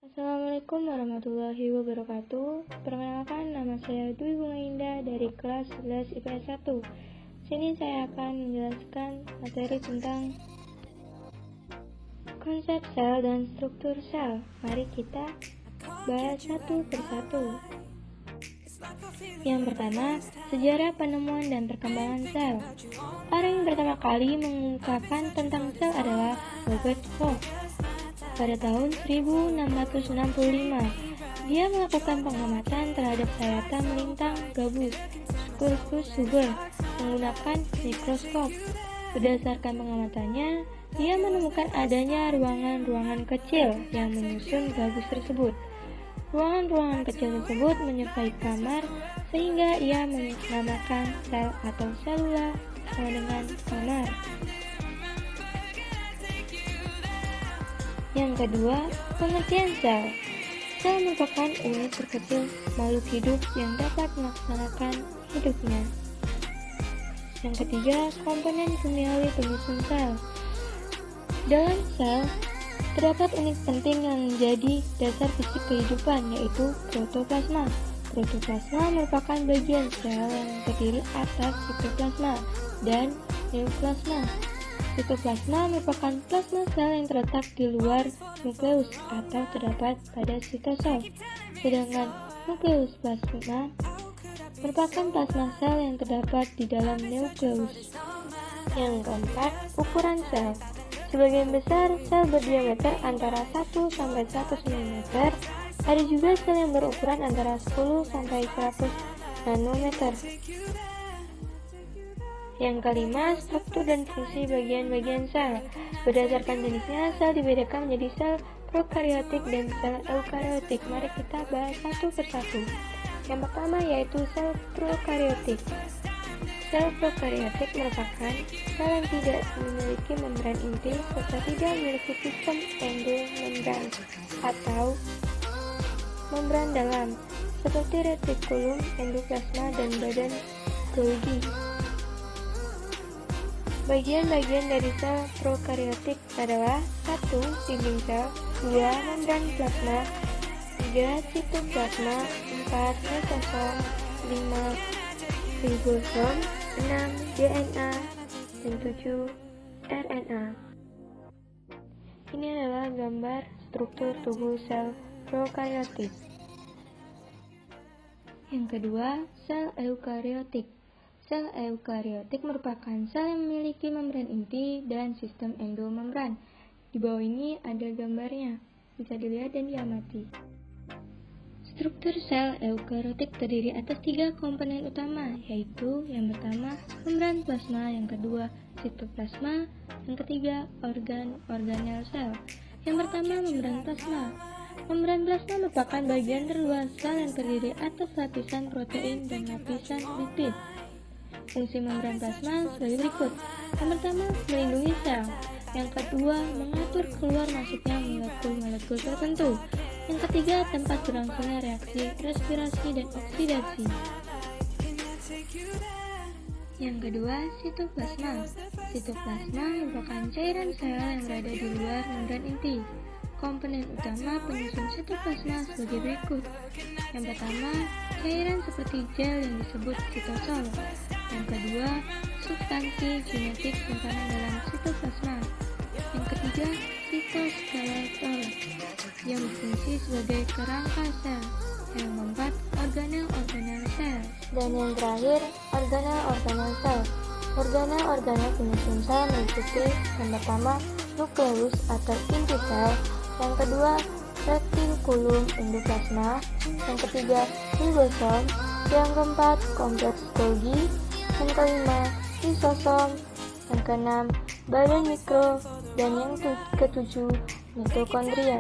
Assalamualaikum warahmatullahi wabarakatuh. Perkenalkan, nama saya Dwi Bunga Indah dari kelas 11 IPS 1. Sini saya akan menjelaskan materi tentang konsep sel dan struktur sel. Mari kita bahas satu persatu. Yang pertama, sejarah penemuan dan perkembangan sel. Orang yang pertama kali mengungkapkan tentang sel adalah Robert Koch. Pada tahun 1665, dia melakukan pengamatan terhadap sayatan melintang gabus Squamous suber menggunakan mikroskop. Berdasarkan pengamatannya, dia menemukan adanya ruangan-ruangan kecil yang menyusun gabus tersebut. Ruangan-ruangan kecil tersebut menyerupai kamar, sehingga ia menamakan sel atau selula sama dengan kamar. Yang kedua, pengertian sel. Sel merupakan unit terkecil makhluk hidup yang dapat melaksanakan hidupnya. Yang ketiga, komponen kimiawi penyusun sel. Dalam sel, terdapat unit penting yang menjadi dasar fisik kehidupan, yaitu protoplasma. Protoplasma merupakan bagian sel yang terdiri atas sitoplasma dan neoplasma. Sitoplasma merupakan plasma sel yang terletak di luar nukleus atau terdapat pada sitosol, sedangkan nukleus plasma merupakan plasma sel yang terdapat di dalam nukleus. Yang keempat, ukuran sel. Sebagian besar sel berdiameter antara 1 sampai 100 mm. Ada juga sel yang berukuran antara 10 sampai 100 nanometer. Yang kelima, struktur dan fungsi bagian-bagian sel. Berdasarkan jenisnya, sel dibedakan menjadi sel prokaryotik dan sel eukaryotik. Mari kita bahas satu persatu. Yang pertama yaitu sel prokaryotik. Sel prokaryotik merupakan sel yang tidak memiliki membran inti serta tidak memiliki sistem endomembran atau membran dalam, seperti retikulum, endoplasma, dan badan Golgi. Bagian-bagian dari sel prokaryotik adalah 1. Dinding sel, 2. Membran plasma, 3. Sitoplasma, 4. Lisosom, 5. Ribosom, 6. DNA, dan 7. RNA. Ini adalah gambar struktur tubuh sel prokaryotik. Yang kedua, sel eukaryotik. Sel eukaryotik merupakan sel yang memiliki membran inti dan sistem endomembran. Di bawah ini ada gambarnya, bisa dilihat dan diamati. Struktur sel eukaryotik terdiri atas 3 komponen utama, yaitu yang pertama membran plasma, yang kedua sitoplasma, yang ketiga organel sel. Yang pertama membran plasma. Membran plasma merupakan bagian terluar sel yang terdiri atas lapisan protein dan lapisan lipid. Fungsi membran plasma sebagai berikut. Yang pertama, melindungi sel. Yang kedua, mengatur keluar masuknya molekul-molekul tertentu. Yang ketiga, tempat berlangsungnya reaksi respirasi dan oksidasi. Yang kedua, sitoplasma. Sitoplasma merupakan cairan sel yang berada di luar membran inti. Komponen utama penyusun sitoplasma sebagai berikut. Yang pertama, cairan seperti gel yang disebut sitosol. Yang kedua, substansi genetik simpanan dalam sitoplasma. Yang ketiga, sitoskeleton yang berfungsi sebagai kerangka sel. Yang keempat, organel sel. Dan yang terakhir, organel sel. Organel penyusun sel meliputi yang pertama, nukleus atau inti sel. Yang kedua, retikulum endoplasma. Yang ketiga, ribosom. Yang keempat, kompleks Golgi. Yang kelima, lisosom. Yang keenam, badan mikro. Dan yang ketujuh, mitokondria.